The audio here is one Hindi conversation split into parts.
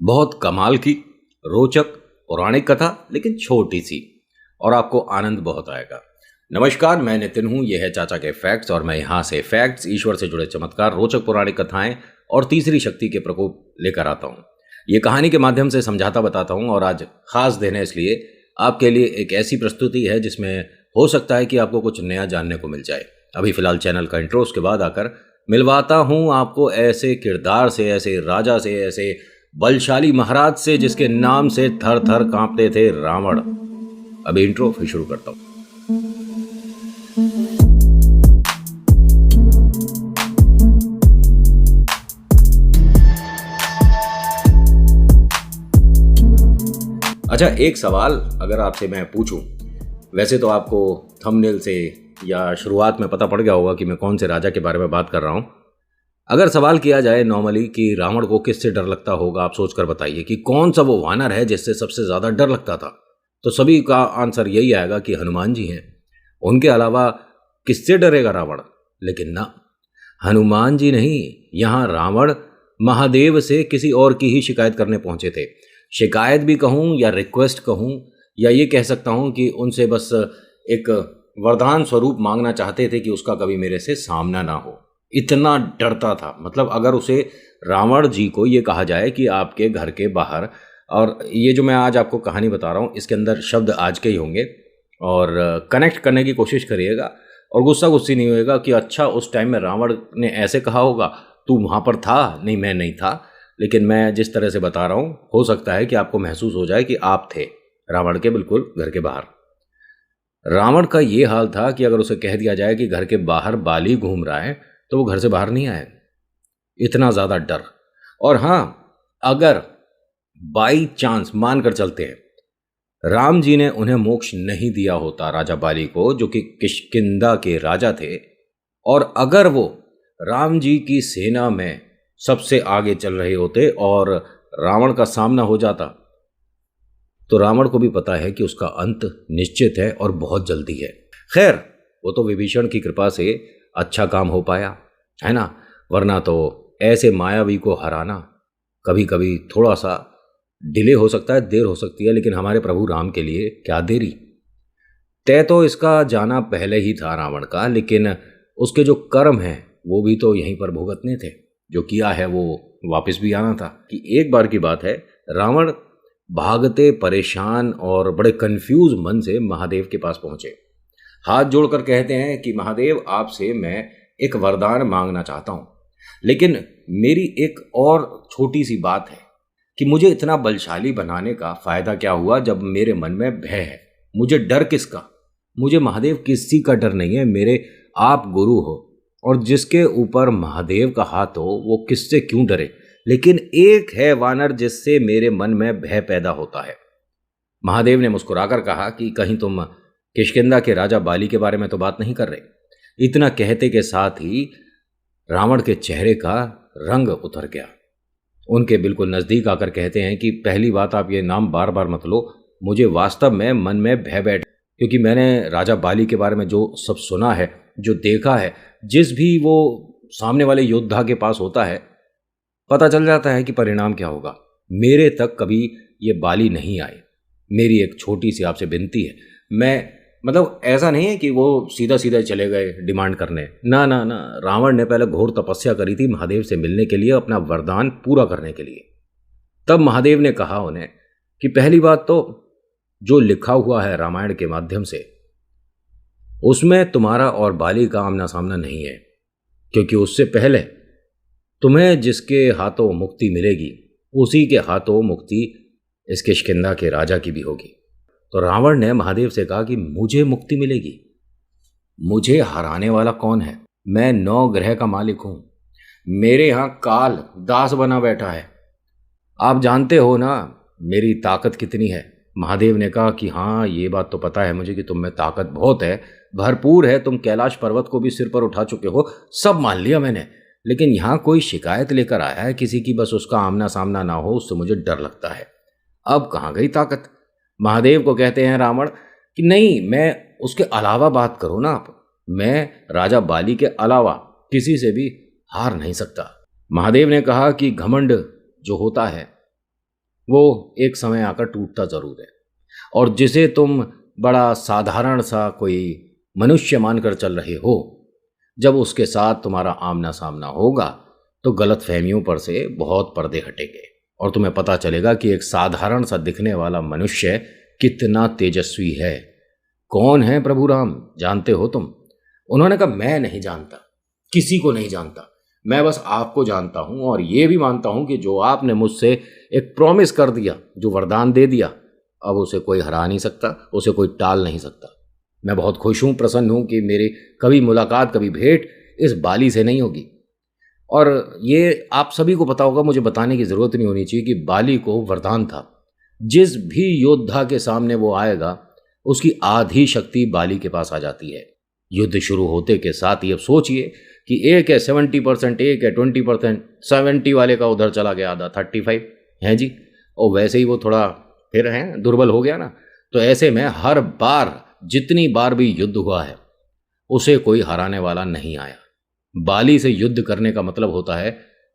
बहुत कमाल की, रोचक, पौराणिक कथा, लेकिन छोटी सी, और आपको आनंद बहुत आएगा। नमस्कार, मैं नितिन हूँ। यह है चाचा के फैक्ट्स और मैं यहाँ से फैक्ट्स, ईश्वर से जुड़े चमत्कार, रोचक पौराणिक कथाएं और तीसरी शक्ति के प्रकोप लेकर आता हूँ। ये कहानी के माध्यम से समझाता बताता हूँ और आज खास दिन है, इसलिए आपके लिए एक ऐसी प्रस्तुति है जिसमें हो सकता है कि आपको कुछ नया जानने को मिल जाए। अभी फिलहाल चैनल का इंट्रो, उसके बाद आकर मिलवाता हूँ आपको ऐसे किरदार से, ऐसे राजा से, ऐसे बलशाली महाराज से जिसके नाम से थर थर कांपते थे रावण। अभी इंट्रो फिर शुरू करता हूं। अच्छा, एक सवाल अगर आपसे मैं पूछूं, वैसे तो आपको थंबनेल से या शुरुआत में पता पड़ गया होगा कि मैं कौन से राजा के बारे में बात कर रहा हूं। अगर सवाल किया जाए नॉर्मली कि रावण को किससे डर लगता होगा, आप सोचकर बताइए कि कौन सा वो वानर है जिससे सबसे ज़्यादा डर लगता था, तो सभी का आंसर यही आएगा कि हनुमान जी हैं। उनके अलावा किससे डरेगा रावण? लेकिन ना, हनुमान जी नहीं, यहाँ रावण महादेव से किसी और की ही शिकायत करने पहुंचे थे। शिकायत भी कहूँ या रिक्वेस्ट कहूँ, या ये कह सकता हूँ कि उनसे बस एक वरदान स्वरूप मांगना चाहते थे कि उसका कभी मेरे से सामना ना हो। इतना डरता था, मतलब अगर उसे रावण जी को ये कहा जाए कि आपके घर के बाहर, और ये जो मैं आज आपको कहानी बता रहा हूँ इसके अंदर शब्द आज के ही होंगे और कनेक्ट करने की कोशिश करिएगा और गुस्सा गुस्सी नहीं होएगा कि अच्छा उस टाइम में रावण ने ऐसे कहा होगा, तू वहाँ पर था। नहीं, मैं नहीं था, लेकिन मैं जिस तरह से बता रहा हूँ हो सकता है कि आपको महसूस हो जाए कि आप थे रावण के बिल्कुल घर के बाहर। रावण का ये हाल था कि अगर उसे कह दिया जाए कि घर के बाहर बाली घूम रहा है तो वो घर से बाहर नहीं आए, इतना ज़्यादा डर। और हाँ, अगर बाई चांस मानकर चलते हैं राम जी ने उन्हें मोक्ष नहीं दिया होता राजा बाली को, जो कि किष्किंधा के राजा थे, और अगर वो राम जी की सेना में सबसे आगे चल रहे होते और रावण का सामना हो जाता, तो रावण को भी पता है कि उसका अंत निश्चित है और बहुत जल्दी है। खैर, वो तो विभीषण की कृपा से अच्छा काम हो पाया, है ना, वरना तो ऐसे मायावी को हराना कभी कभी थोड़ा सा डिले हो सकता है, देर हो सकती है, लेकिन हमारे प्रभु राम के लिए क्या देरी। तय तो इसका जाना पहले ही था रावण का, लेकिन उसके जो कर्म हैं वो भी तो यहीं पर भुगतने थे। जो किया है वो वापस भी आना था। कि एक बार की बात है, रावण भागते परेशान और बड़े कंफ्यूज मन से महादेव के पास पहुंचे। हाथ जोड़कर कहते हैं कि महादेव, आपसे मैं एक वरदान मांगना चाहता हूं, लेकिन मेरी एक और छोटी सी बात है कि मुझे इतना बलशाली बनाने का फायदा क्या हुआ जब मेरे मन में भय है। मुझे डर किसका? मुझे महादेव किसी का डर नहीं है। मेरे आप गुरु हो और जिसके ऊपर महादेव का हाथ हो वो किससे क्यों डरे? लेकिन एक है वानर जिससे मेरे मन में भय पैदा होता है। महादेव ने मुस्कुराकर कहा कि कहीं तुम किष्किंधा के राजा बाली के बारे में तो बात नहीं कर रहे? इतना कहते के साथ ही रावण के चेहरे का रंग उतर गया। उनके बिल्कुल नज़दीक आकर कहते हैं कि पहली बात, आप ये नाम बार बार मत लो। मुझे वास्तव में मन में भय बैठ, क्योंकि मैंने राजा बाली के बारे में जो सब सुना है, जो देखा है, जिस भी वो सामने वाले योद्धा के पास होता है, पता चल जाता है कि परिणाम क्या होगा। मेरे तक कभी ये बाली नहीं आए। मेरी एक छोटी सी आपसे विनती है, मैं मतलब ऐसा नहीं है कि वो सीधा सीधा चले गए डिमांड करने, ना ना ना। रावण ने पहले घोर तपस्या करी थी महादेव से मिलने के लिए, अपना वरदान पूरा करने के लिए। तब महादेव ने कहा उन्हें कि पहली बात तो जो लिखा हुआ है रामायण के माध्यम से, उसमें तुम्हारा और बाली का आमना सामना नहीं है, क्योंकि उससे पहले तुम्हें जिसके हाथों मुक्ति मिलेगी उसी के हाथों मुक्ति इस किष्किंधा के राजा की भी होगी। तो रावण ने महादेव से कहा कि मुझे मुक्ति मिलेगी? मुझे हराने वाला कौन है? मैं 9 ग्रह का मालिक हूं। मेरे यहां काल दास बना बैठा है। आप जानते हो ना मेरी ताकत कितनी है। महादेव ने कहा कि हाँ, ये बात तो पता है मुझे कि तुम में ताकत बहुत है, भरपूर है। तुम कैलाश पर्वत को भी सिर पर उठा चुके हो, सब मान लिया मैंने, लेकिन यहाँ कोई शिकायत लेकर आया है किसी की, बस उसका आमना सामना ना हो, उससे मुझे डर लगता है। अब कहाँ गई ताकत? महादेव को कहते हैं रावण कि नहीं, मैं उसके अलावा बात करूँ ना आप, मैं राजा बाली के अलावा किसी से भी हार नहीं सकता। महादेव ने कहा कि घमंड जो होता है वो एक समय आकर टूटता ज़रूर है। और जिसे तुम बड़ा साधारण सा कोई मनुष्य मानकर चल रहे हो, जब उसके साथ तुम्हारा आमना सामना होगा तो गलत फहमियों पर से बहुत पर्दे हटेंगे और तुम्हें पता चलेगा कि एक साधारण सा दिखने वाला मनुष्य कितना तेजस्वी है। कौन है प्रभु राम, जानते हो तुम? उन्होंने कहा, मैं नहीं जानता, किसी को नहीं जानता, मैं बस आपको जानता हूं और ये भी मानता हूं कि जो आपने मुझसे एक प्रॉमिस कर दिया, जो वरदान दे दिया, अब उसे कोई हरा नहीं सकता, उसे कोई टाल नहीं सकता। मैं बहुत खुश हूं, प्रसन्न हूं कि मेरी कभी मुलाकात, कभी भेंट इस बाली से नहीं होगी। और ये आप सभी को पता होगा, मुझे बताने की ज़रूरत नहीं होनी चाहिए कि बाली को वरदान था, जिस भी योद्धा के सामने वो आएगा उसकी आधी शक्ति बाली के पास आ जाती है। युद्ध शुरू होते के साथ ही अब सोचिए कि एक है 70%, एक है 20%, 70 वाले का उधर चला गया आधा, 35 है जी, और वैसे ही वो थोड़ा फिर है दुर्बल हो गया ना। तो ऐसे में हर बार जितनी बार भी युद्ध हुआ है उसे कोई हराने वाला नहीं आया। बाली से युद्ध करने का मतलब होता है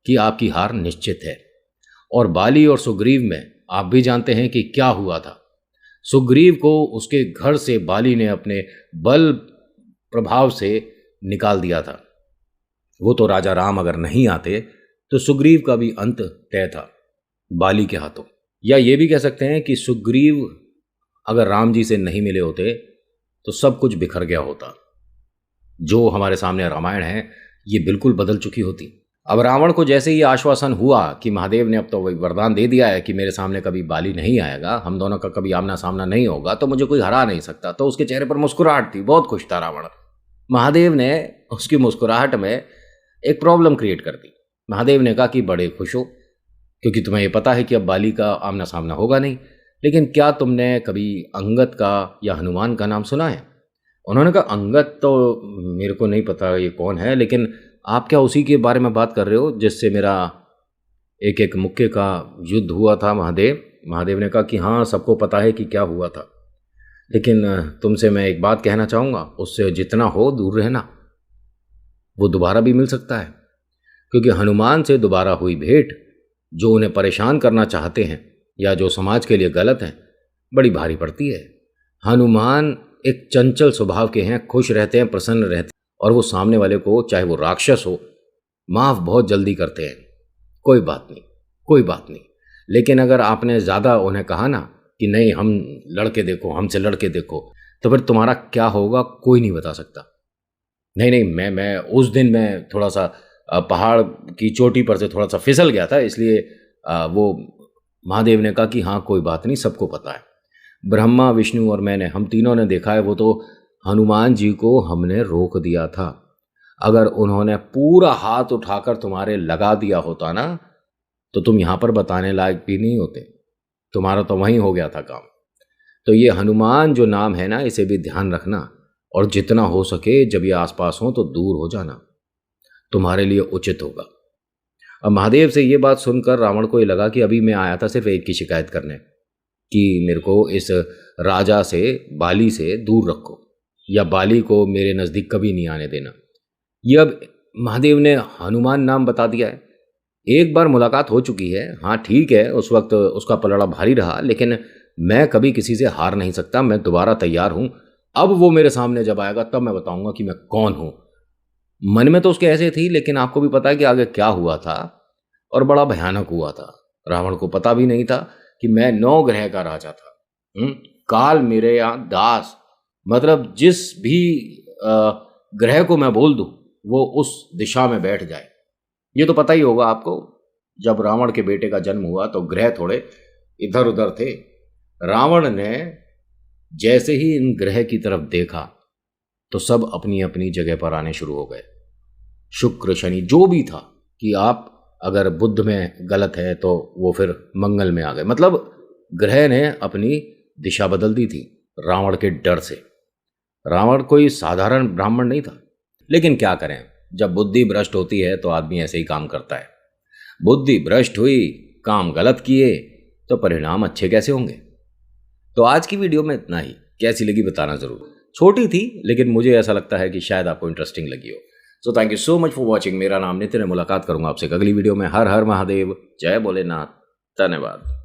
कि आपकी हार निश्चित है। और बाली और सुग्रीव में आप भी जानते हैं कि क्या हुआ था। सुग्रीव को उसके घर से बाली ने अपने बल प्रभाव से निकाल दिया था। वो तो राजा राम अगर नहीं आते तो सुग्रीव का भी अंत तय था बाली के हाथों। या ये भी कह सकते हैं कि सुग्रीव अगर राम जी से नहीं मिले होते तो सब कुछ बिखर गया होता। जो हमारे सामने रामायण है ये बिल्कुल बदल चुकी होती। अब रावण को जैसे ही आश्वासन हुआ कि महादेव ने अब तो वही वरदान दे दिया है कि मेरे सामने कभी बाली नहीं आएगा, हम दोनों का कभी आमना सामना नहीं होगा, तो मुझे कोई हरा नहीं सकता, तो उसके चेहरे पर मुस्कुराहट थी, बहुत खुश था रावण। महादेव ने उसकी मुस्कुराहट में एक प्रॉब्लम क्रिएट कर दी। महादेव ने कहा कि बड़े खुश हो क्योंकि तुम्हें ये पता है कि अब बाली का आमना सामना होगा नहीं, लेकिन क्या तुमने कभी अंगद का या हनुमान का नाम सुना है? उन्होंने कहा, अंगद तो मेरे को नहीं पता ये कौन है, लेकिन आप क्या उसी के बारे में बात कर रहे हो जिससे मेरा एक एक मुक्के का युद्ध हुआ था? महादेव ने कहा कि हाँ, सबको पता है कि क्या हुआ था, लेकिन तुमसे मैं एक बात कहना चाहूँगा, उससे जितना हो दूर रहना। वो दोबारा भी मिल सकता है, क्योंकि हनुमान से दोबारा हुई भेंट जो उन्हें परेशान करना चाहते हैं या जो समाज के लिए गलत हैं, बड़ी भारी पड़ती है। हनुमान एक चंचल स्वभाव के हैं, खुश रहते हैं, प्रसन्न रहते हैं, और वो सामने वाले को, चाहे वो राक्षस हो, माफ़ बहुत जल्दी करते हैं। कोई बात नहीं, कोई बात नहीं। लेकिन अगर आपने ज़्यादा उन्हें कहा ना कि नहीं हम लड़के देखो, हमसे लड़के देखो, तो फिर तुम्हारा क्या होगा कोई नहीं बता सकता। नहीं, मैं उस दिन मैं थोड़ा सा पहाड़ की चोटी पर से थोड़ा सा फिसल गया था, इसलिए वो महादेव ने कहा कि हाँ कोई बात नहीं, सबको पता है, ब्रह्मा, विष्णु और मैंने, हम तीनों ने देखा है। वो तो हनुमान जी को हमने रोक दिया था। अगर उन्होंने पूरा हाथ उठाकर तुम्हारे लगा दिया होता ना, तो तुम यहाँ पर बताने लायक भी नहीं होते, तुम्हारा तो वहीं हो गया था काम। तो ये हनुमान जो नाम है ना, इसे भी ध्यान रखना, और जितना हो सके जब ये आसपास हो तो दूर हो जाना, तुम्हारे लिए उचित होगा। अब महादेव से ये बात सुनकर रावण को ये लगा कि अभी मैं आया था सिर्फ एक की शिकायत करने कि मेरे को इस राजा से, बाली से दूर रखो, या बाली को मेरे नज़दीक कभी नहीं आने देना। ये अब महादेव ने हनुमान नाम बता दिया है। एक बार मुलाकात हो चुकी है, हाँ ठीक है, उस वक्त उसका पलड़ा भारी रहा, लेकिन मैं कभी किसी से हार नहीं सकता, मैं दोबारा तैयार हूँ। अब वो मेरे सामने जब आएगा तब मैं बताऊंगा कि मैं कौन हूँ। मन में तो उसके ऐसे थी, लेकिन आपको भी पता है कि आगे क्या हुआ था, और बड़ा भयानक हुआ था। रावण को पता भी नहीं था कि मैं 9 ग्रह का राजा था। काल मेरे यहाँ दास, मतलब जिस भी ग्रह को मैं बोल दूं वो उस दिशा में बैठ जाए। ये तो पता ही होगा आपको, जब रावण के बेटे का जन्म हुआ तो ग्रह थोड़े इधर उधर थे। रावण ने जैसे ही इन ग्रह की तरफ देखा तो सब अपनी अपनी जगह पर आने शुरू हो गए। शुक्र, शनि, जो भी था, कि आप अगर बुध में गलत है तो वो फिर मंगल में आ गए। मतलब ग्रह ने अपनी दिशा बदल दी थी रावण के डर से। रावण कोई साधारण ब्राह्मण नहीं था, लेकिन क्या करें, जब बुद्धि भ्रष्ट होती है तो आदमी ऐसे ही काम करता है। बुद्धि भ्रष्ट हुई, काम गलत किए, तो परिणाम अच्छे कैसे होंगे। तो आज की वीडियो में इतना ही। कैसी लगी बताना जरूर। छोटी थी, लेकिन मुझे ऐसा लगता है कि शायद आपको इंटरेस्टिंग लगी हो। So thank you so much for watching. मेरा नाम नितिन है, मुलाकात करूंगा आपसे अगली वीडियो में। हर हर महादेव, जय भोलेनाथ, धन्यवाद।